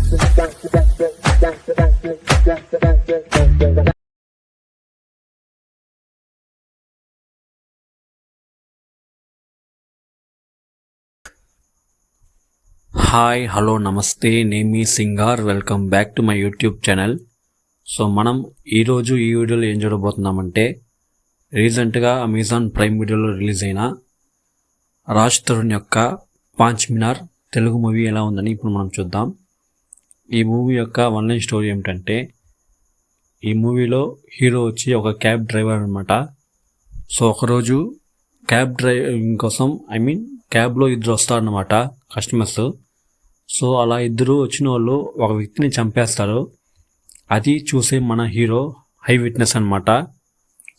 Hi hello namaste, నేను మీ Singar. Welcome back to my YouTube channel. So మనం ఈరోజు ఈ వీడియోలో ఏం చూడబోతున్నామంటే, రీసెంట్గా అమెజాన్ ప్రైమ్ వీడియోలో రిలీజ్ అయిన రాజ్ తరుణ్ యొక్క పాంచ్ మినార్ తెలుగు మూవీ ఎలా ఉందని ఇప్పుడు మనం చూద్దాం. ఈ మూవీ యొక్క వన్ లైన్ స్టోరీ ఏమిటంటే, ఈ మూవీలో హీరో వచ్చి ఒక క్యాబ్ డ్రైవర్ అనమాట. సో ఒకరోజు క్యాబ్ డ్రైవింగ్ కోసం క్యాబ్లో ఇద్దరు వస్తారనమాట కస్టమర్స్. సో అలా ఇద్దరు వచ్చిన వాళ్ళు ఒక వ్యక్తిని చంపేస్తారు. అది చూసే మన హీరో హై విట్నెస్ అనమాట.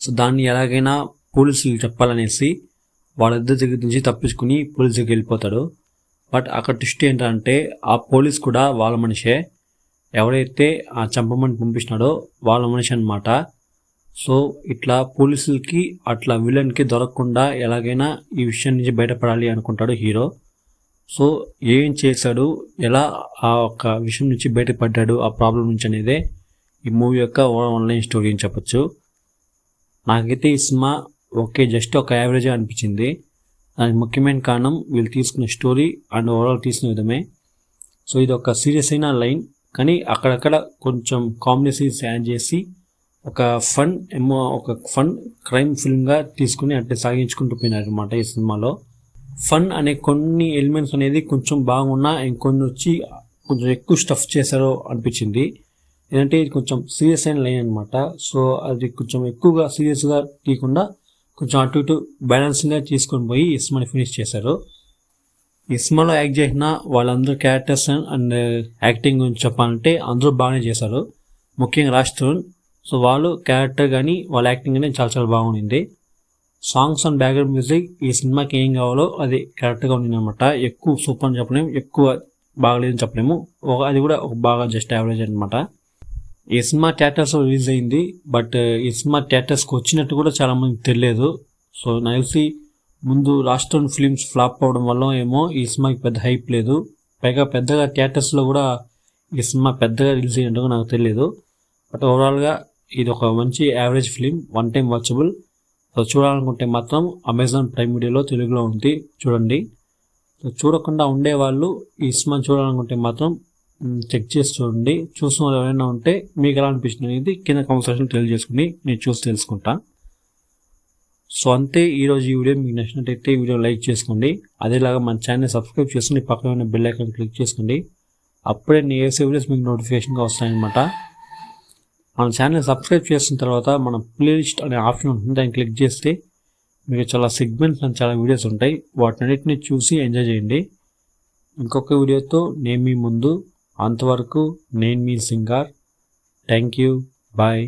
సో దాన్ని ఎలాగైనా పోలీసులకు చెప్పాలనేసి వాళ్ళిద్దరి దగ్గర నుంచి తప్పించుకుని పోలీసులకు వెళ్ళిపోతాడు. బట్ అక్కడ ట్విస్ట్ ఏంటంటే, ఆ పోలీస్ కూడా వాళ్ళ మనిషే, ఎవరైతే ఆ చంపమని పంపిస్తున్నాడో వాళ్ళ మనిషి అనమాట. సో ఇట్లా పోలీసులకి అట్లా విలన్కి దొరకకుండా ఎలాగైనా ఈ విషయం నుంచి బయటపడాలి అనుకుంటాడు హీరో. సో ఏం చేశాడు, ఎలా ఆ ఒక్క విషయం నుంచి బయటపడ్డాడు ఆ ప్రాబ్లం నుంచి అనేదే ఈ మూవీ యొక్క ఆన్లైన్ స్టోరీ అని చెప్పచ్చు. నాకైతే ఈ సినిమా జస్ట్ ఒక యావరేజ్గా అనిపించింది. దానికి ముఖ్యమైన కారణం వీళ్ళు తీసుకున్న స్టోరీ అండ్ ఓవరాల్ తీసిన విధమే. సో ఇది ఒక సీరియస్ అయిన లైన్, కానీ అక్కడక్కడ కొంచెం కామెడీ సీన్స్ యాడ్ చేసి ఒక ఫన్ క్రైమ్ ఫిల్మ్గా తీసుకుని అంటే సాగించుకుంటూ పోయినారు అనమాట. ఈ సినిమాలో ఫన్ అనే కొన్ని ఎలిమెంట్స్ అనేది కొంచెం బాగున్నా, ఇంకొన్ని వచ్చి కొంచెం ఎక్కువ స్టఫ్ చేశారో అనిపించింది. ఏంటంటే ఇది కొంచెం సీరియస్ అయిన లైన్ అనమాట. సో అది కొంచెం ఎక్కువగా సీరియస్గా తీయకుండా కొంచెం అటు ఇటు బ్యాలెన్సింగ్గా తీసుకొని పోయి ఈ సినిమాని ఫినిష్ చేశారు. ఈ సినిమాలో యాక్ట్ చేసిన వాళ్ళందరూ క్యారెక్టర్స్ అండ్ యాక్టింగ్ గురించి చెప్పాలంటే అందరూ బాగానే చేశారు. ముఖ్యంగా రాజ్ తరుణ్. సో వాళ్ళు క్యారెక్టర్ కానీ వాళ్ళ యాక్టింగ్ కానీ చాలా చాలా బాగుంది. సాంగ్స్ అండ్ బ్యాక్గ్రౌండ్ మ్యూజిక్ ఈ సినిమాకి ఏం కావాలో అది కరెక్ట్గా ఉంది అనమాట. ఎక్కువ సూపర్ అని చెప్పలేము, ఎక్కువ బాగలేదని చెప్పలేము, అది కూడా ఒక బాగా జస్ట్ యావరేజ్ అనమాట. ఈ సినిమా థియేటర్స్ రిలీజ్ అయింది, బట్ ఈ సినిమా థియేటర్స్కి వచ్చినట్టు కూడా చాలా మందికి తెలియదు. సో నాకు తెలిసి ముందు రాజ్ తరుణ్ ఫిలిమ్స్ ఫ్లాప్ అవడం వల్ల ఏమో ఈ సినిమాకి పెద్ద హైప్ లేదు. పైగా పెద్దగా థియేటర్స్లో కూడా ఈ సినిమా పెద్దగా రిలీజ్ అయినట్టుగా నాకు తెలియదు. బట్ ఓవరాల్గా ఇది ఒక మంచి average film, one time watchable. So చూడాలనుకుంటే మాత్రం అమెజాన్ ప్రైమ్ వీడియోలో తెలుగులో ఉంది, చూడండి. సో చూడకుండా ఉండేవాళ్ళు ఈ సినిమా చూడాలనుకుంటే మాత్రం చెక్ చేసి చూడండి. చూసిన వాళ్ళు ఎవరైనా ఉంటే మీకు ఎలా అనిపించింది అనేది కింద కామెంట్ సెక్షన్లో తెలియజేసుకుని నేను చూసి తెలుసుకుంటా. సో అంతే ఈరోజు ఈ వీడియో. మీకు నచ్చినట్టయితే ఈ వీడియో లైక్ చేసుకోండి. అదేలాగా మన ఛానల్ సబ్స్క్రైబ్ చేసుకుని పక్కన ఉన్న బెల్ ఐకాన్ క్లిక్ చేసుకోండి. అప్పుడే నేను వేసే వీడియోస్ మీకు నోటిఫికేషన్గా వస్తాయన్నమాట. మన ఛానల్ సబ్స్క్రైబ్ చేసిన తర్వాత మన ప్లేలిస్ట్ అనే ఆప్షన్ ఉంటుంది, దాన్ని క్లిక్ చేస్తే మీకు చాలా సెగ్మెంట్స్ అండ్ చాలా వీడియోస్ ఉంటాయి. వాటినన్నిటిని చూసి ఎంజాయ్ చేయండి. ఇంకొక వీడియోతో నేను మీ ముందు. అంతవరకు నేను మీ సింగార్. Thank you, bye.